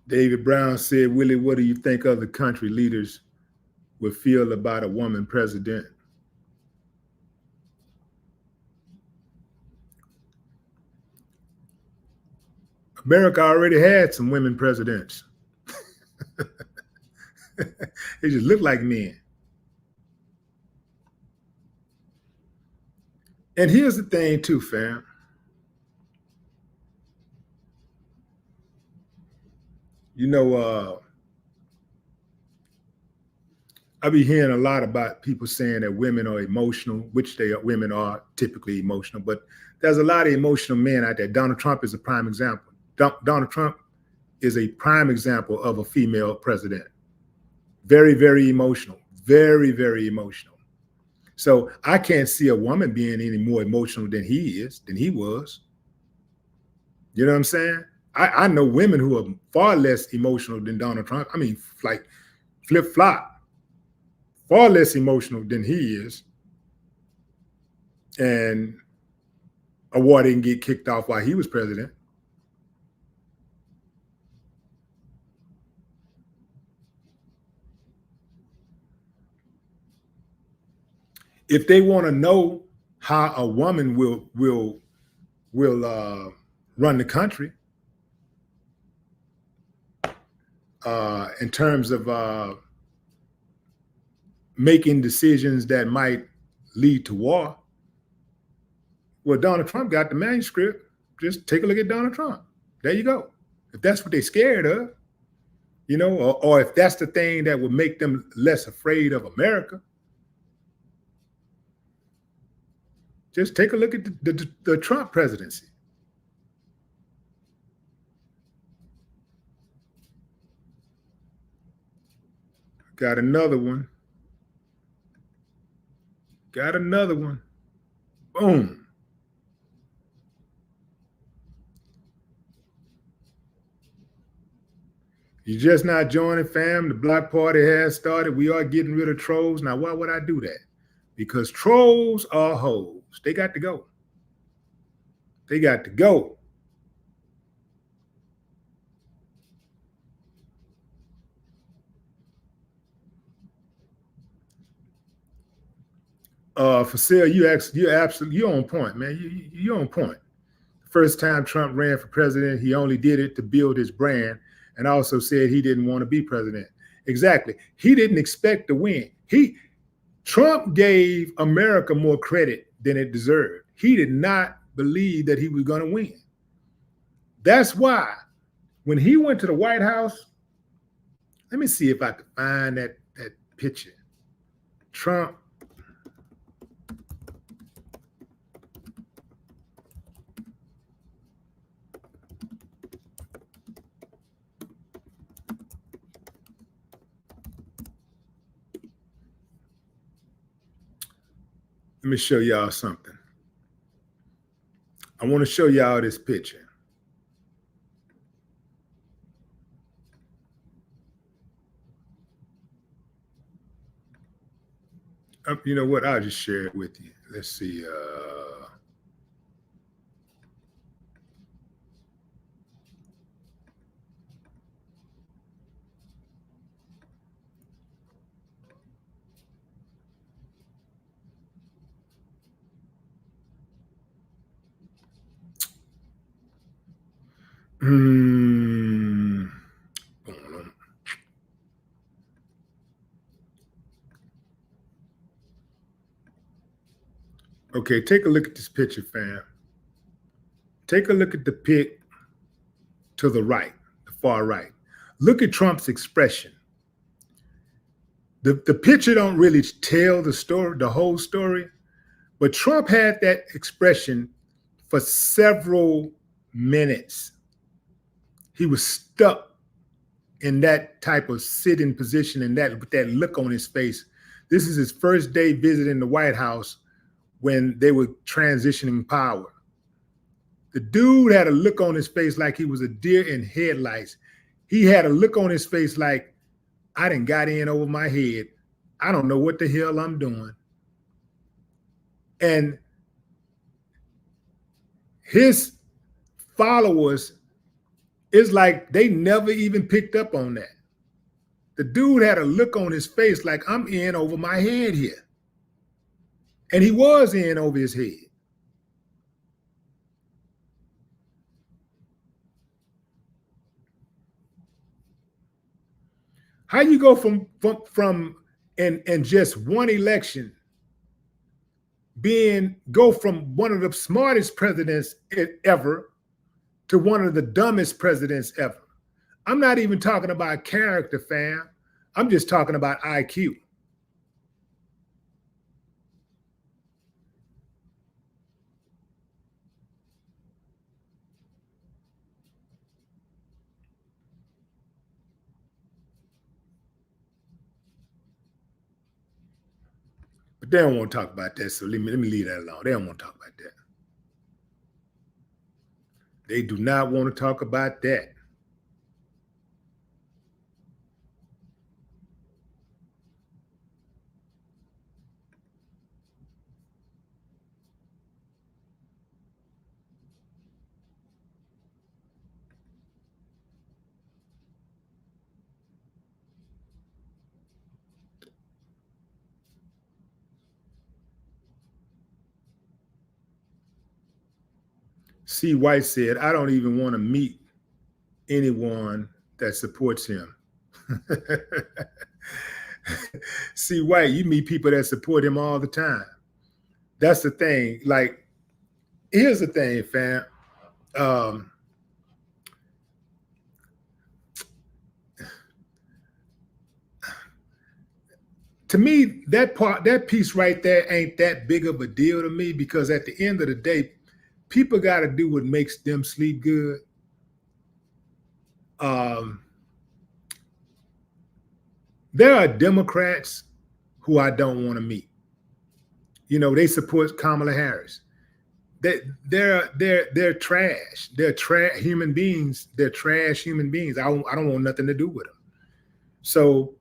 David Brown said, Willie, what do you think other country leaders would feel about a woman president? America already had some women presidents. They just look like men. And here's the thing, too, fam. You know, I be hearing a lot about people saying that women are emotional, which women are typically emotional, but there's a lot of emotional men out there. Donald Trump is a prime example. Donald Trump is a prime example of a female president. Very, very emotional. Very, very emotional. So I can't see a woman being any more emotional than he was. You know what I'm saying? I know women who are far less emotional than Donald Trump. I mean, like flip flop. Far less emotional than he is. And a war didn't get kicked off while he was president. If they want to know how a woman will run the country in terms of making decisions that might lead to war, well, Donald Trump got the manuscript. Just take a look at Donald Trump. There you go. If that's what they're scared of, you know, or if that's the thing that would make them less afraid of America, just take a look at the Trump presidency. Got another one. Got another one. Boom. You're just not joining, fam. The Block Party has started. We are getting rid of trolls. Now, why would I do that? Because trolls are hoes. They got to go. They got to go. For sale, you're on point, man. You're on point. The first time Trump ran for president, he only did it to build his brand and also said he didn't want to be president. Exactly. He didn't expect to win. Trump gave America more credit than it deserved. He did not believe that he was going to win. That's why when he went to the White House, let me see if I can find that picture. Trump. Let me show y'all something. I want to show y'all this picture. You know what? I'll just share it with you. Let's see. Hmm. Okay, take a look at this picture, fam. Take a look at the pic to the right, the far right. Look at Trump's expression. The picture don't really tell the story, the whole story, but Trump had that expression for several minutes. He was stuck in that type of sitting position and that with that look on his face. This is his first day visiting the White House when they were transitioning power. The dude had a look on his face like he was a deer in headlights. He had a look on his face like, I done got in over my head. I don't know what the hell I'm doing. And his followers, it's like they never even picked up on that. The dude had a look on his face like, I'm in over my head here. And he was in over his head. How you go from in just one election go from one of the smartest presidents ever to one of the dumbest presidents ever? I'm not even talking about character, fam. I'm just talking about IQ. But they don't want to talk about that, so let me leave that alone. They don't want to talk about that. They do not want to talk about that. C. White said, I don't even want to meet anyone that supports him. C. White, you meet people that support him all the time. That's the thing. Like, here's the thing, fam. To me, that piece right there ain't that big of a deal to me, because at the end of the day, people got to do what makes them sleep good. There are Democrats who I don't want to meet. You know, they support Kamala Harris. They're trash. They're trash human beings. They're trash human beings. I don't want nothing to do with them. So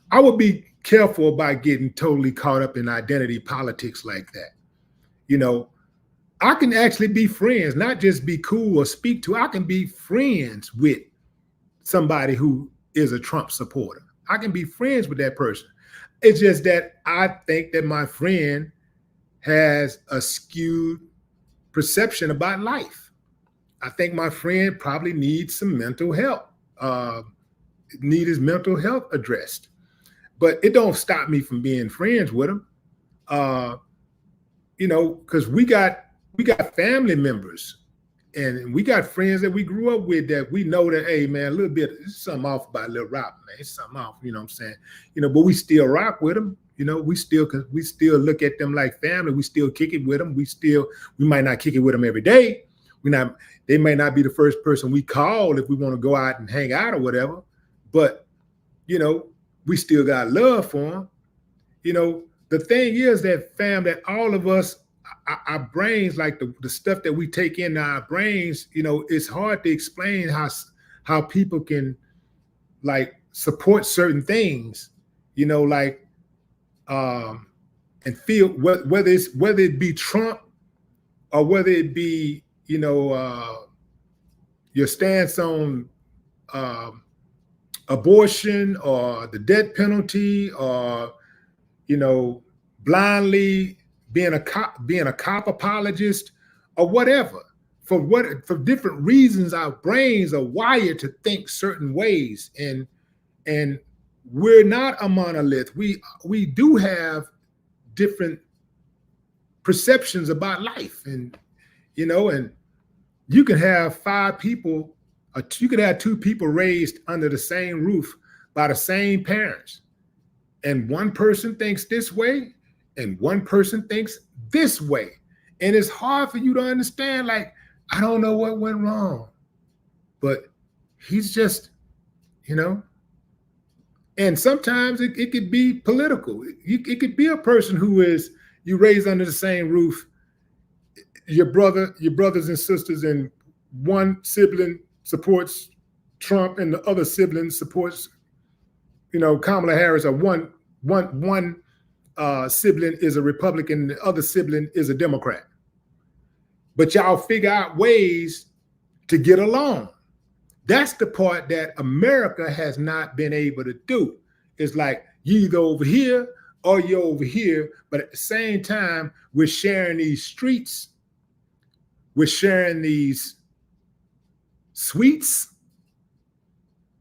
I would be careful about getting totally caught up in identity politics like that. You know, I can actually be friends, not just be cool or speak to. I can be friends with somebody who is a Trump supporter. I can be friends with that person. It's just that I think that my friend has a skewed perception about life. I think my friend probably needs some mental health, need his mental health addressed. But it don't stop me from being friends with him. You know, because we got family members and we got friends that we grew up with that we know that, hey man, a little bit, something off about Lil Rock, man. It's something off, you know what I'm saying? You know, but we still rock with them. You know, we still look at them like family. We still kick it with them. We might not kick it with them every day. They may not be the first person we call if we want to go out and hang out or whatever. But, you know, we still got love for them. You know, the thing is that, fam, that all of us, our brains, like the stuff that we take in our brains, you know, it's hard to explain how people can like support certain things, you know, like um, and feel whether it be Trump or whether it be your stance on um, abortion or the death penalty or you know blindly being a cop apologist or whatever. For different reasons, our brains are wired to think certain ways, and we're not a monolith. We do have different perceptions about life, and you can have five people, or you could have two people raised under the same roof by the same parents, and one person thinks this way, and one person thinks this way, and it's hard for you to understand. Like, I don't know what went wrong, but he's just, you know. And sometimes it could be political. It could be a person who is you raised under the same roof, your brothers and sisters, and one sibling supports Trump and the other sibling supports, Kamala Harris, or one sibling is a Republican, the other sibling is a Democrat. But y'all figure out ways to get along. That's the part that America has not been able to do. It's like you either over here or you're over here, but at the same time, we're sharing these streets, we're sharing these sweets,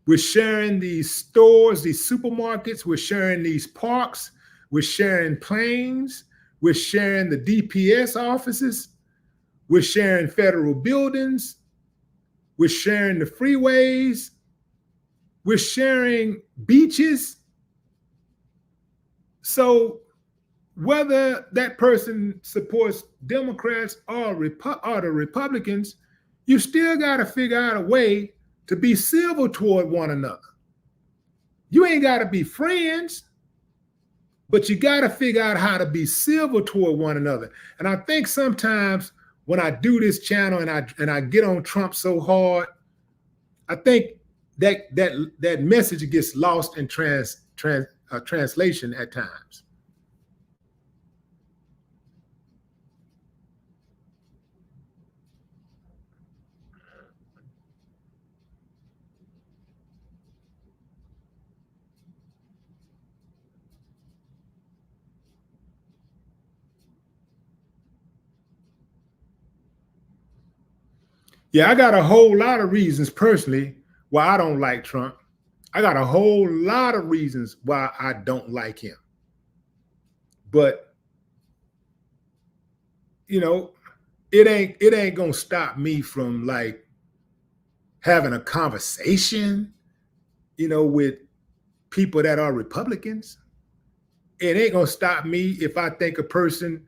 we're sharing these stores, these supermarkets, we're sharing these parks, we're sharing planes, we're sharing the DPS offices, we're sharing federal buildings, we're sharing the freeways, we're sharing beaches. So whether that person supports Democrats or the Republicans, you still got to figure out a way to be civil toward one another. You ain't got to be friends, but you got to figure out how to be civil toward one another. And I think sometimes when I do this channel and I get on Trump so hard, I think that message gets lost in translation at times. Yeah, I got a whole lot of reasons personally why I don't like Trump. I got a whole lot of reasons why I don't like him. But it ain't gonna stop me from like having a conversation, with people that are Republicans. It ain't gonna stop me if I think a person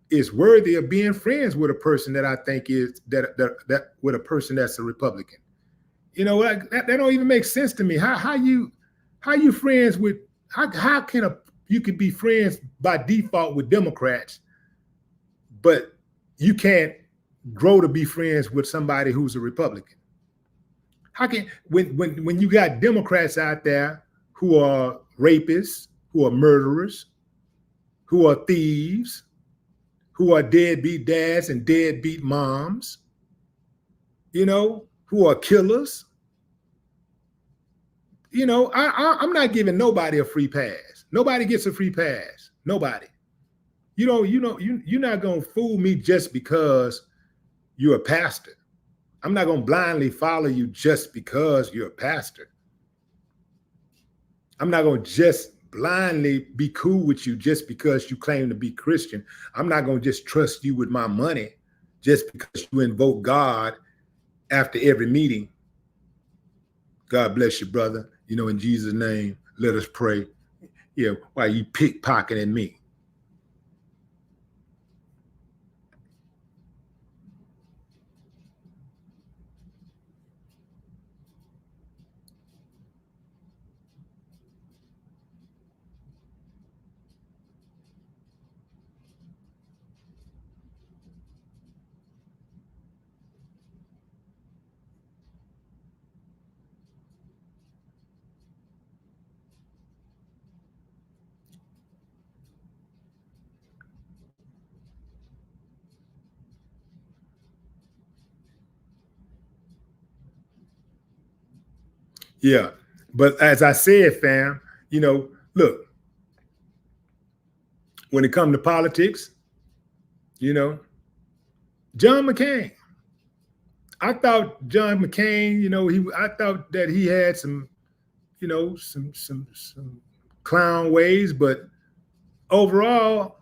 is worthy of being friends with a person that I think is that with a person that's a Republican. That don't even make sense to me. How you friends with how can you could be friends by default with Democrats, but you can't grow to be friends with somebody who's a Republican? How can when you got Democrats out there who are rapists, who are murderers, who are thieves, who are deadbeat dads and deadbeat moms, who are killers? I'm not giving nobody a free pass. Nobody gets a free pass. Nobody. You're not gonna fool me just because you're a pastor. I'm not gonna blindly follow you just because you're a pastor. I'm not gonna just blindly be cool with you just because you claim to be Christian. I'm not gonna just trust you with my money just because you invoke God after every meeting. God bless you, brother. In Jesus' name, let us pray. While you pickpocketing me. Yeah. But as I said, fam, look, when it comes to politics, you know, John McCain. I thought John McCain, I thought that he had some clown ways, but overall,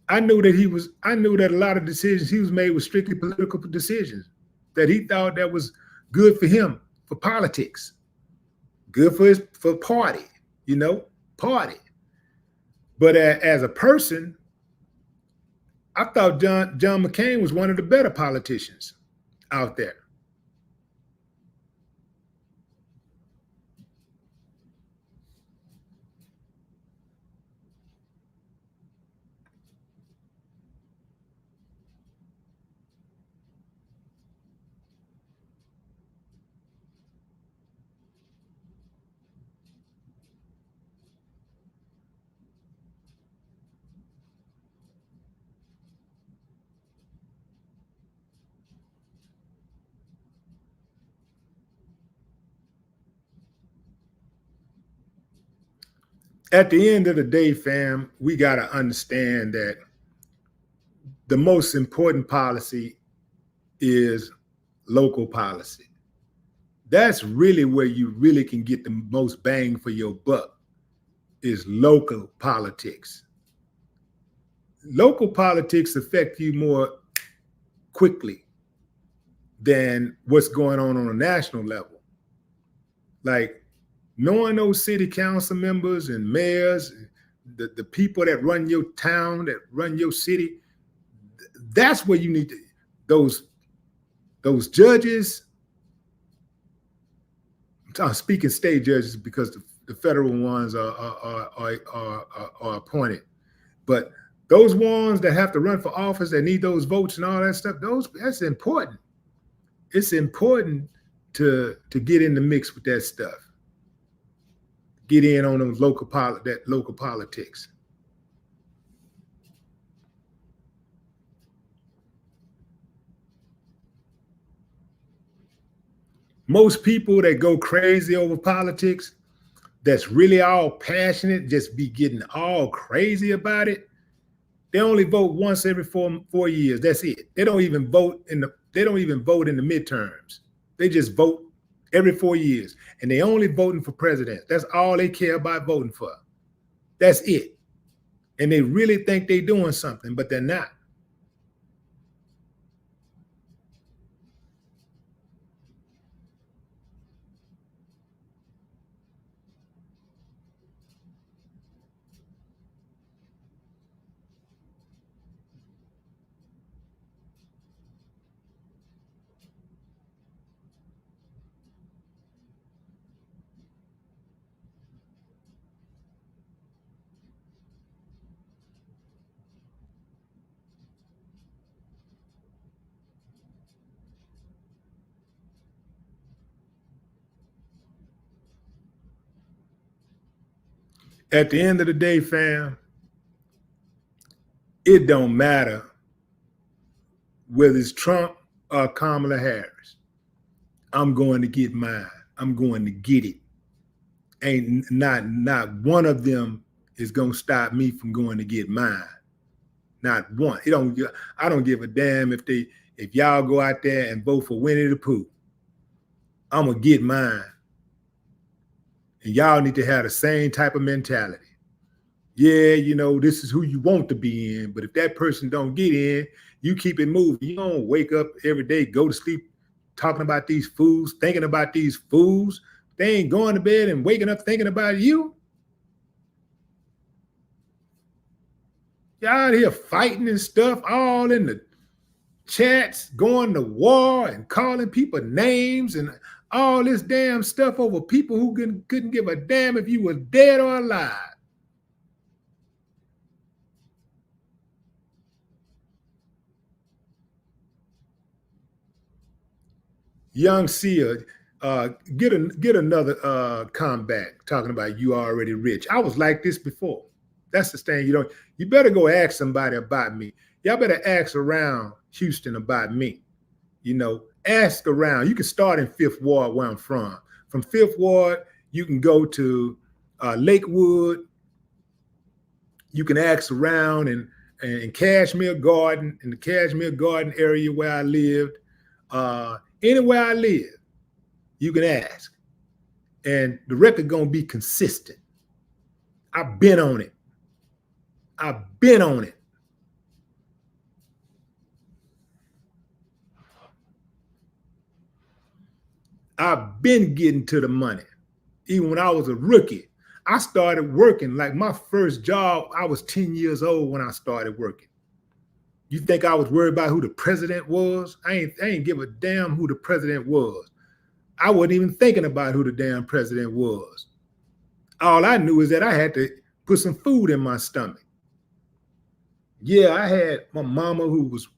I knew that a lot of decisions he was made were strictly political decisions that he thought that was good for him, for politics, good for party, party. But as a person, I thought John McCain was one of the better politicians out there. At the end of the day, fam, we got to understand that the most important policy is local policy. That's really where you really can get the most bang for your buck, is local politics. Local politics affect you more quickly than what's going on a national level. Like knowing those city council members and mayors, the people that run your town, that run your city, that's where you need those judges. I'm speaking state judges because the federal ones are appointed, but those ones that have to run for office, that need those votes and all that stuff, that's important. It's important to get in the mix with that stuff. Get in on those local politics. Most people that go crazy over politics, that's really all passionate, just be getting all crazy about it, they only vote once every 4 years. That's it. They don't even vote in the midterms. They just vote every 4 years, and they only voting for president. That's all they care about voting for. That's it. And they really think they're doing something, but they're not. At the end of the day, fam, it don't matter whether it's Trump or Kamala Harris. I'm going to get mine. I'm going to get it. Ain't not one of them is going to stop me from going to get mine. Not one. I don't give a damn if y'all go out there and vote for Winnie the Pooh. I'm gonna get mine. And y'all need to have the same type of mentality. Yeah, this is who you want to be in, but if that person don't get in, you keep it moving. You don't wake up every day, go to sleep talking about these fools, thinking about these fools. They ain't going to bed and waking up thinking about you. Y'all out here fighting and stuff, all in the chats, going to war and calling people names and all this damn stuff over people who couldn't give a damn if you were dead or alive. Young Sia, get another comeback talking about you already rich. I was like this before. That's the thing. You better go ask somebody about me. Y'all better ask around Houston about me. Ask around. You can start in Fifth Ward where I'm from, from Fifth Ward, you can go to Lakewood. You can ask around in Cashmere Garden, in the Cashmere Garden area where I lived. Anywhere I live, you can ask. And the record gonna be consistent. I've been on it. I've been on it. I've been getting to the money. Even when I was a rookie, I started working. Like my first job, I was 10 years old when I started working. You think I was worried about who the president was? I ain't give a damn who the president was. I wasn't even thinking about who the damn president was. All I knew is that I had to put some food in my stomach. Yeah, I had my mama who was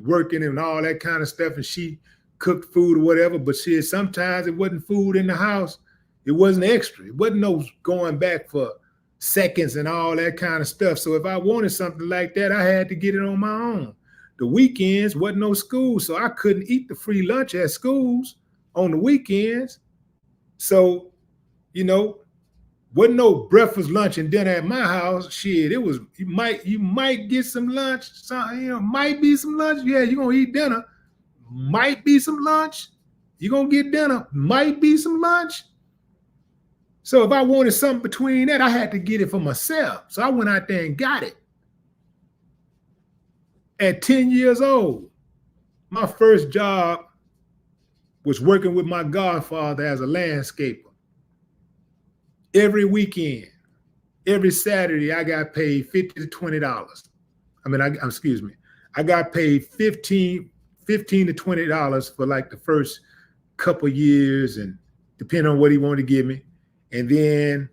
working and all that kind of stuff, and she cooked food or whatever, but sometimes it wasn't food in the house. It wasn't extra. It wasn't no going back for seconds and all that kind of stuff. So if I wanted something like that, I had to get it on my own. The weekends wasn't no school, so I couldn't eat the free lunch at schools on the weekends. So, wasn't no breakfast, lunch, and dinner at my house. Shit, it was you might get some lunch. Might be some lunch. Yeah, you're gonna eat dinner. Might be some lunch. You're gonna get dinner. Might be some lunch. So if I wanted something between that, I had to get it for myself. So I went out there and got it. At 10 years old, my first job was working with my godfather as a landscaper. Every weekend, every Saturday, I got paid $50 to $20. I got paid $15 to $20 for like the first couple years, and depending on what he wanted to give me. And then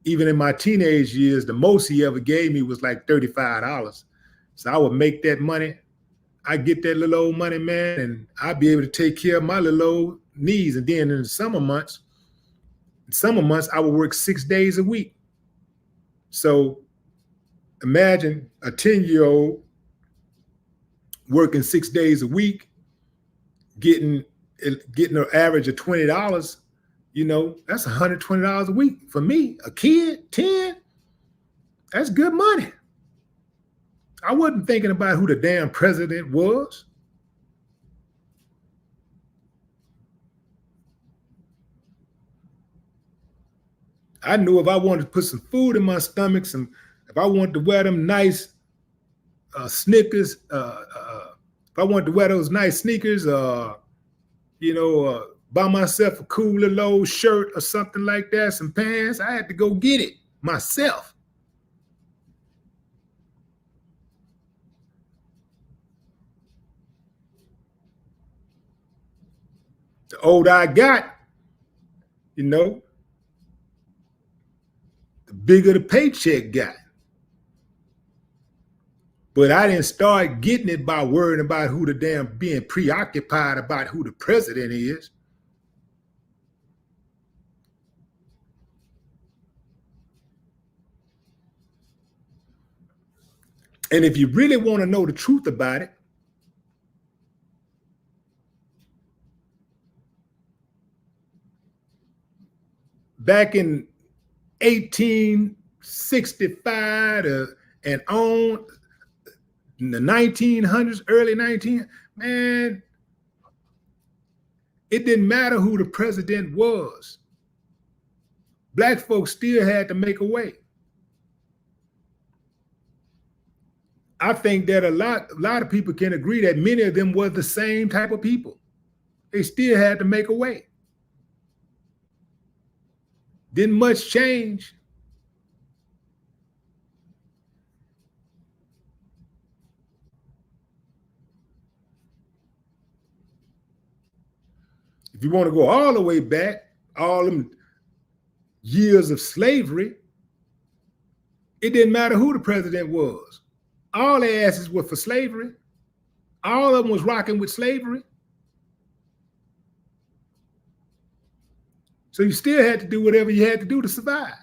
even in my teenage years, the most he ever gave me was like $35. So I would make that money. I get that little old money, man, and I'd be able to take care of my little old needs. And then in the summer months, I would work 6 days a week. So imagine a 10-year-old working 6 days a week, getting an average of $20. That's $120 a week for me. A kid, 10, that's good money. I wasn't thinking about who the damn president was. I knew if I wanted to put some food in my stomach, if I wanted to wear them nice Snickers, if I wanted to wear those nice sneakers, buy myself a cool little old shirt or something like that, some pants, I had to go get it myself. The older I got, the bigger the paycheck got. But I didn't start getting it by worrying about who the damn, being preoccupied about who the president is. And if you really want to know the truth about it, back in 1865 and on, in the 1900s, early 1900s, man, it didn't matter who the president was. Black folks still had to make a way. I think that a lot of people can agree that many of them were the same type of people. They still had to make a way. Didn't much change. If you want to go all the way back, all them years of slavery, it didn't matter who the president was. All their asses were for slavery. All of them was rocking with slavery. So you still had to do whatever you had to do to survive.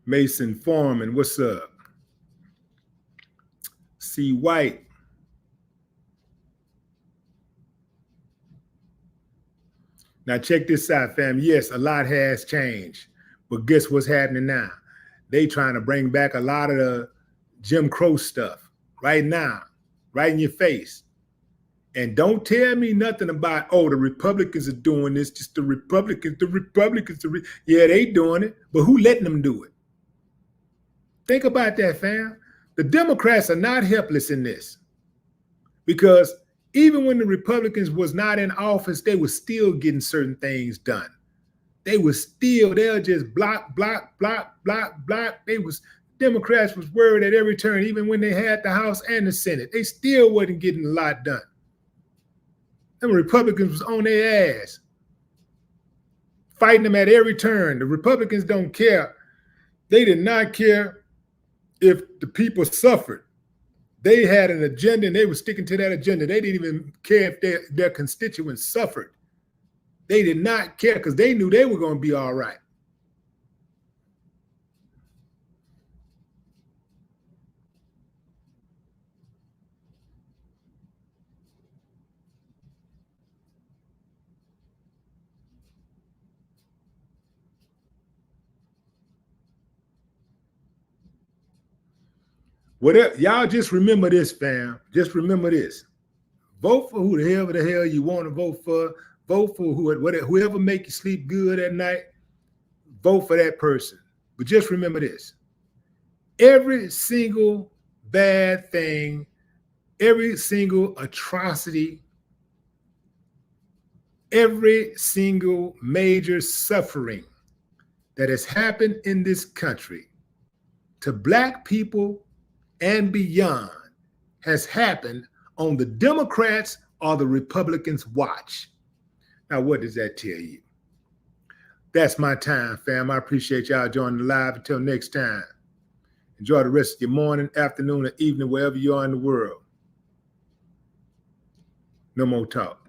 Mason Foreman, what's up? C. White. Now check this out, fam. Yes, a lot has changed, but guess what's happening now? They trying to bring back a lot of the Jim Crow stuff right now, right in your face. And don't tell me nothing about, oh, the Republicans are doing this, just the Republicans. Yeah, they doing it, but who letting them do it? Think about that, fam. The Democrats are not helpless in this, because even when the Republicans was not in office, they were still getting certain things done. They'll just block. Democrats was worried at every turn, even when they had the House and the Senate. They still wasn't getting a lot done. Them Republicans was on their ass, fighting them at every turn. The Republicans don't care. They did not care if the people suffered. They had an agenda and they were sticking to that agenda. They didn't even care if their constituents suffered. They did not care because they knew they were going to be all right. Whatever, y'all just remember this, fam. Just remember this. Vote for whoever the hell you want to vote for. Vote for whoever make you sleep good at night. Vote for that person. But just remember this. Every single bad thing, every single atrocity, every single major suffering that has happened in this country to Black people and beyond has happened on the Democrats or the Republicans' watch. Now, what does that tell you? That's my time, fam. I appreciate y'all joining the live. Until next time, enjoy the rest of your morning, afternoon, or evening, wherever you are in the world. No more talk.